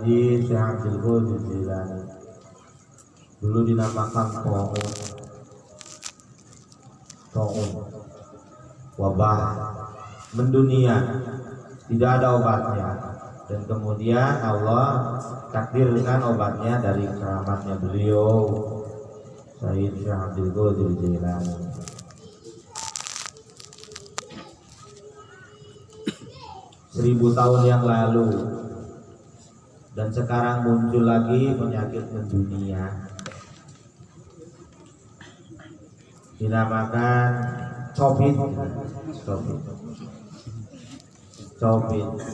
Sayyidi Syekh Abdul Qadir Jilani, dulu dinamakan Ta'un, wabah mendunia, tidak ada obatnya, dan kemudian Allah takdirkan obatnya dari keramatnya beliau Sayyid Syekh Abdul Qadir Jilani. 1000 tahun yang lalu, dan sekarang muncul lagi penyakit mendunia dinamakan copit,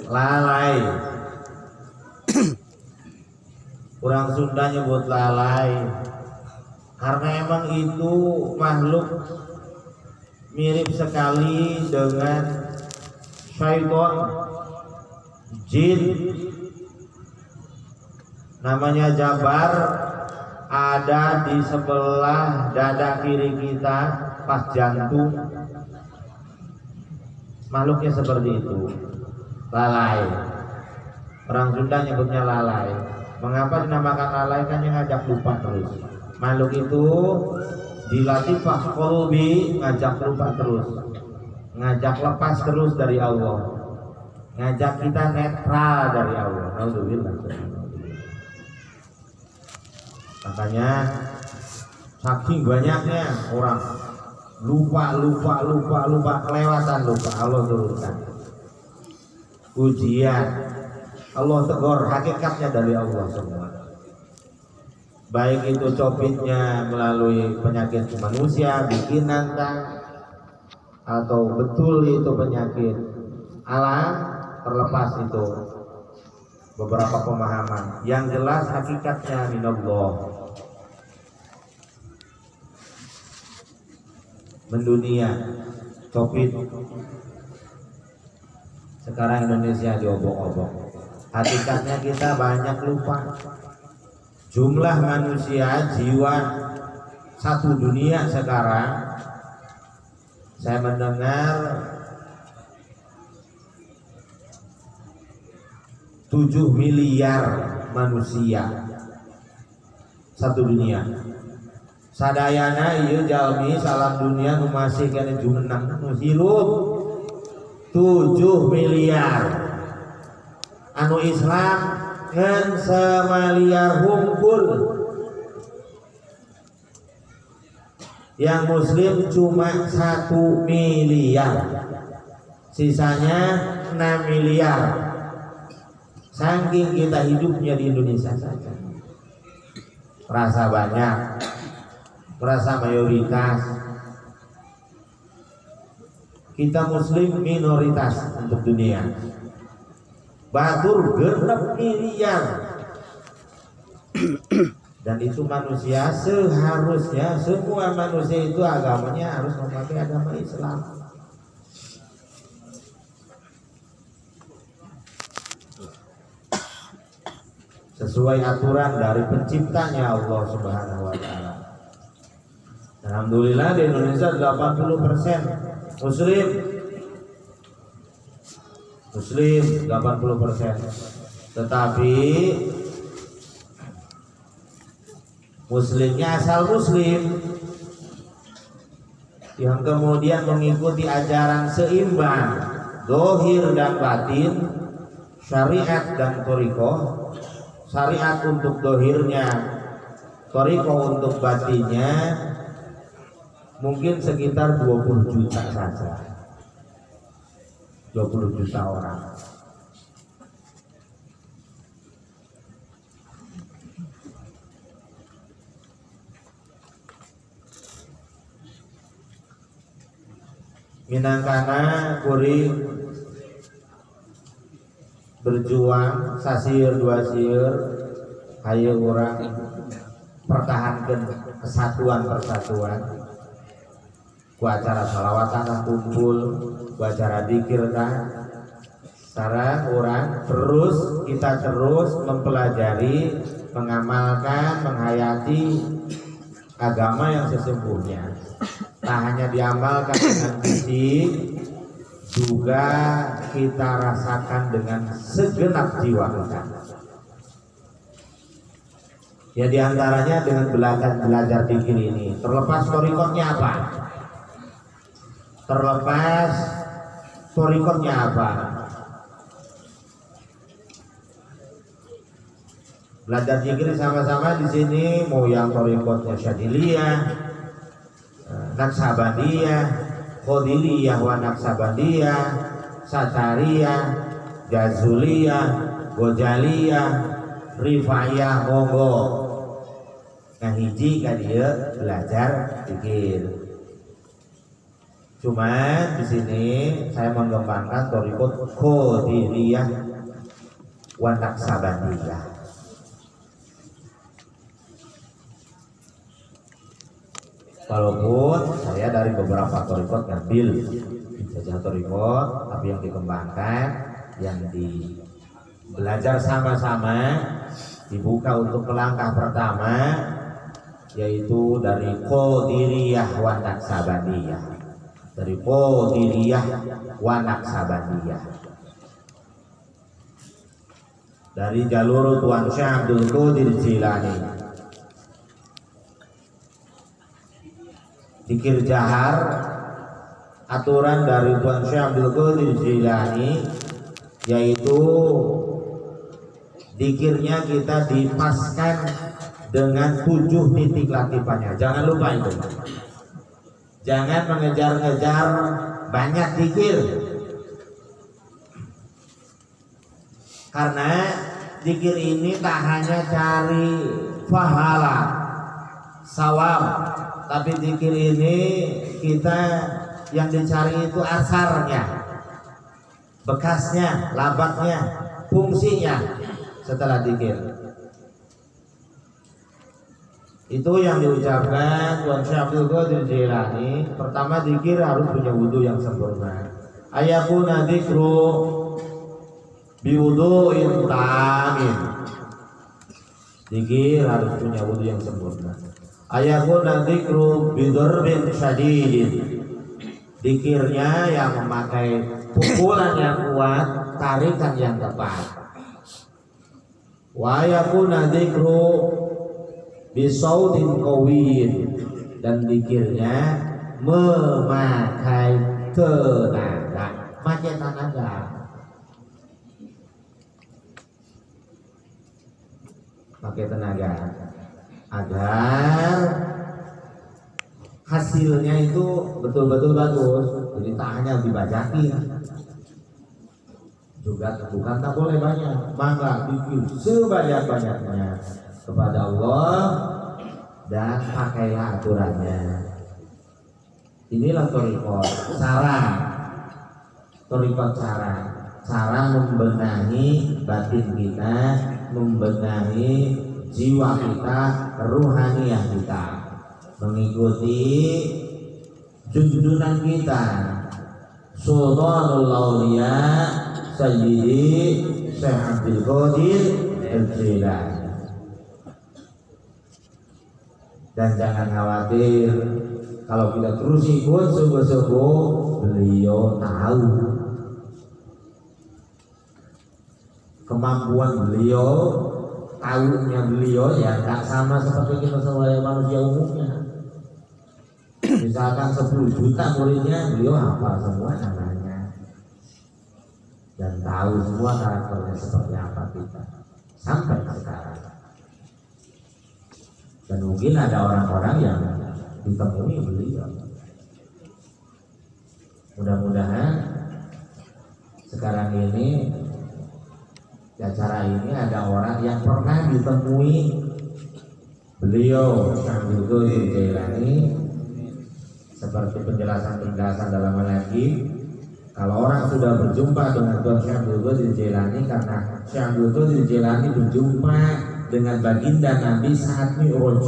lalai. Orang Sunda nyebut lalai karena emang itu makhluk mirip sekali dengan syaitan, jin. Namanya Jabar, ada di sebelah dada kiri kita pas jantung. Makhluknya seperti itu, lalai. Orang Sunda nyebutnya lalai. Mengapa dinamakan lalai? Kan yang ngajak lupa terus. Makhluk itu dilatih pas kolbi, ngajak lupa terus, ngajak lepas terus dari Allah, ngajak kita netral dari Allah. Alhamdulillah. Makanya saking banyaknya orang lupa, kelewatan lupa, Allah turunkan ujian, Allah tegur, hakikatnya dari Allah semua. Baik itu copitnya melalui penyakit manusia bikinan atau betul itu penyakit alam, terlepas itu beberapa pemahaman. Yang jelas hakikatnya minallah. Mendunia, copit. Sekarang Indonesia diobok-obok. Hakikatnya kita banyak lupa. Jumlah manusia jiwa satu dunia sekarang, saya mendengar 7 miliar manusia satu dunia. Sadayana ieu jalmi salam dunia nu masih kene jumenang nu hirup 7 miliar. Anu Islam ngan samaliar hungkul. Yang Muslim cuma 1 miliar. Sisanya 6 miliar. Saking kita hidupnya di Indonesia saja, merasa banyak, merasa mayoritas. Kita Muslim minoritas untuk dunia. Batur 6 miliar. Dan itu manusia, seharusnya semua manusia itu agamanya harus memakai agama Islam. Sesuai aturan dari penciptanya Allah Subhanahu wa taala. Alhamdulillah di Indonesia 80% Muslim. Muslim 80%. Tetapi Muslimnya asal Muslim yang kemudian mengikuti ajaran seimbang, zahir dan batin, syariat dan thariqah. Syariat untuk dohirnya, thariqah untuk batinnya, mungkin sekitar 20 juta saja. 20 juta orang. Minangkana kuring berjuang sasir 2 sir, hayu orang pertahankan kesatuan persatuan. Ku acara salawatan kumpul, ku acara dikir sareng orang kita terus mempelajari, mengamalkan, menghayati agama yang sesungguhnya. Tak hanya diamalkan dengan fisik, juga kita rasakan dengan segenap jiwa kita. Ya diantaranya dengan belajar zikir ini. Terlepas torikotnya apa? Terlepas torikotnya apa? Belajar zikir sama-sama di sini, mau yang torikotnya Syadiliyah, Naksabandiyah, Qadiriyah wa Naksabandiyah, Satariyah, Jazuliyah, Gojaliyah, Rifaiyah, monggo. Nah hiji ka dia belajar zikir. Cuman di sini saya mengembangkan torikot Qadiriyah wa Naksabandiyah. Walaupun saya dari beberapa torikot ngambil saja torikot, tapi yang dikembangkan, yang di belajar sama-sama, dibuka untuk langkah pertama, yaitu dari Qadiriyah wa Naksabandiyah. Dari Qadiriyah wa Naksabandiyah. Dari jalur Tuan Syekh Abdul Qadir Jilani. Zikir jahar, aturan dari Tuan Syekh Abdul Qadir Jilani, yaitu zikirnya kita dipaskan dengan 7 titik latifannya. Jangan lupa itu. Jangan mengejar-ngejar banyak zikir, karena zikir ini tak hanya cari pahala, sawab, tapi zikir ini kita yang dicari itu asarnya, bekasnya, labatnya, fungsinya setelah zikir. Itu yang diucapkan Tuan Syekh Abdul Qadir Jilani. Pertama, zikir harus punya wudu yang sempurna. Ayakuna dzikru biwudu'in tamin. Zikir harus punya wudu yang sempurna. Ayakuna dzikru bidarbin syadidin. Zikirnya yang memakai pukulan yang kuat, tarikan yang tepat. Wa yakuna dzikru bisautin qawiyyin, dan zikirnya memakai tenaga, pakai tenaga. Pakai tenaga agar hasilnya itu betul-betul bagus. Jadi tak hanya dibacain, juga bukan tak boleh banyak, maka zikir sebanyak-banyaknya kepada Allah dan pakailah aturannya. Inilah torikot, cara membenahi batin kita, membenahi jiwa kita, ruhaniyah kita, mengikuti junjunan kita, Sultanul Auliya Sayyidi Syekh Abdul Qadir Al-Jilani. Dan jangan khawatir, kalau kita terus ikut sungguh-sungguh, beliau tahu kemampuan beliau, tahunya beliau ya tak sama seperti kita sebagai manusia umumnya. Misalkan 10 juta muridnya, beliau hafal semua namanya dan tahu semua karakternya seperti apa kita sampai sekarang. Dan mungkin ada orang-orang yang ditemui beliau. Mudah-mudahan sekarang ini di acara ini ada orang yang pernah ditemui beliau Abdul Qadir Jilani. Seperti penjelasan dalam lagi, kalau orang sudah berjumpa dengan Tuan Syekh Abdul Qadir Jilani, karena Syekh Abdul Qadir Jilani berjumpa dengan baginda Nabi saat Mi'raj.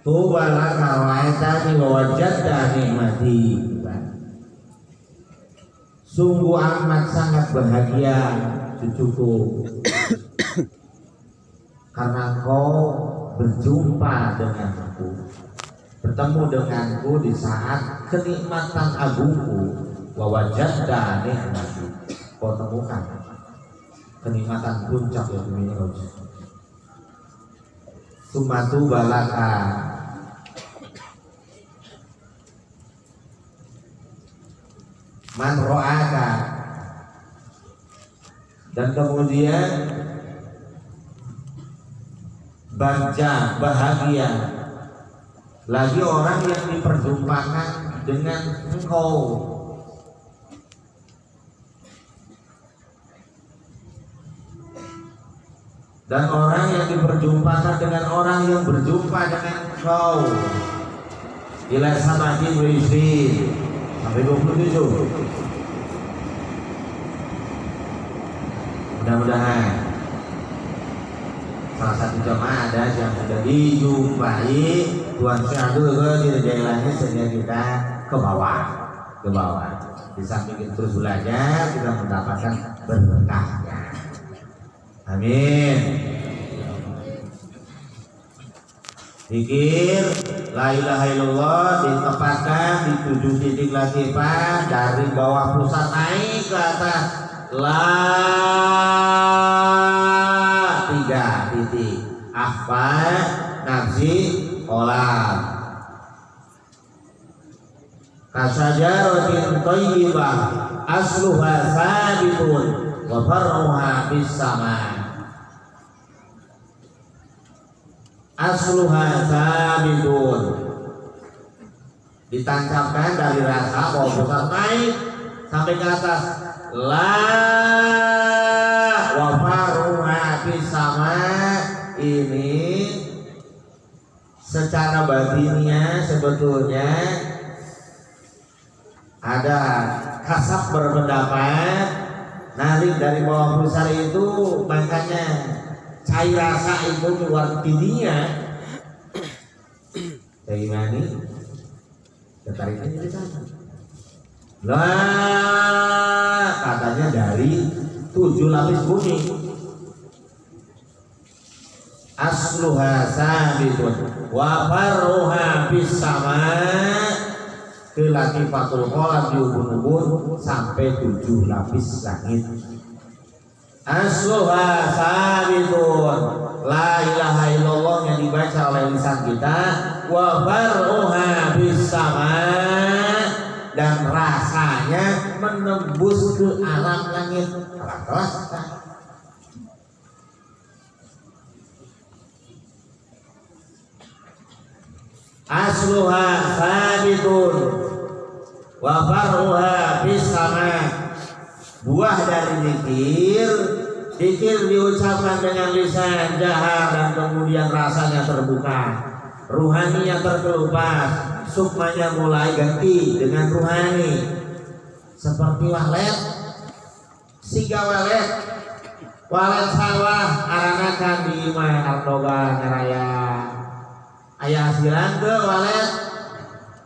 Tuba laka wa'atani wa wajadta nikmati. Sungguh amat sangat bahagia cucuku, karena kau berjumpa denganku, bertemu denganku di saat kenikmatan agungku. Wa wajadta nikmati, kau temukan kenikmatan puncak yang Mi'raj. sumatu balaka. Man ro'aka. Dan kemudian bahagia, bahagia lagi orang yang diperjumpakan dengan engkau. Dan orang yang diperjumpakan dengan orang yang berjumpa dengan engkau. Ila samakin berisi sampai 27. Mudah-mudahan salah satu jamaah ada yang sudah dijumpai Tuhan Syahdu di jalannya sehingga kita ke bawah, di samping terus belajar kita mendapatkan berkahnya. Amin. Zikir la ilaha illallah ditempatkan di 7 titik latifah dari bawah pusat naik ke atas. La 3 titik akhfa nafsi olam kasajaratin thayyibah asluha sabitun wa far'uha bis sama. Asluha sabitun ditancapkan dari rasa bawah pusat naik sampai ke atas. La wa faruha sama ini secara batinnya sebetulnya ada kasab berpendapat narik dari bawah pusar itu makanya cair rasa itu keluar tidinya. Bagaimana? Ketariknya di sana. Lah katanya dari 7 lapis bumi. Asluha sabitun wa farruha bis sama ke latifatul qalam di ubun-ubun sampai 7 lapis langit. Asluha sabitun la ilaha illallah yang dibaca oleh lisan kita wa farruha bis sama dan rasanya menembus ke alam langit. Asluha sabitun wa far'uha bis sama. Buah dari zikir diucapkan dengan lisan jahar dan kemudian rasanya terbuka, ruhaninya terkelupas. Sukmanya mulai ganti dengan ruhani seperti walet, siga walet sawah aranakan di imah artoga ngeraya ayah hasilan ke walet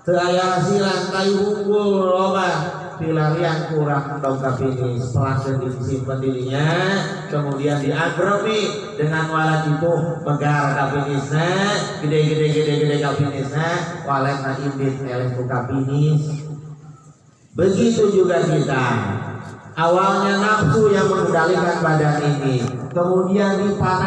ke ayah hasilan kayu unggul loba pilarian kurang dongkap ini setelah disimpan dirinya kemudian diagromi dengan walet itu megar kapinisnya gede kapinisnya walet na ibit eleh ku kapinis. Begitu juga kita awalnya nafsu yang mengendalikan badan ini kemudian dipanah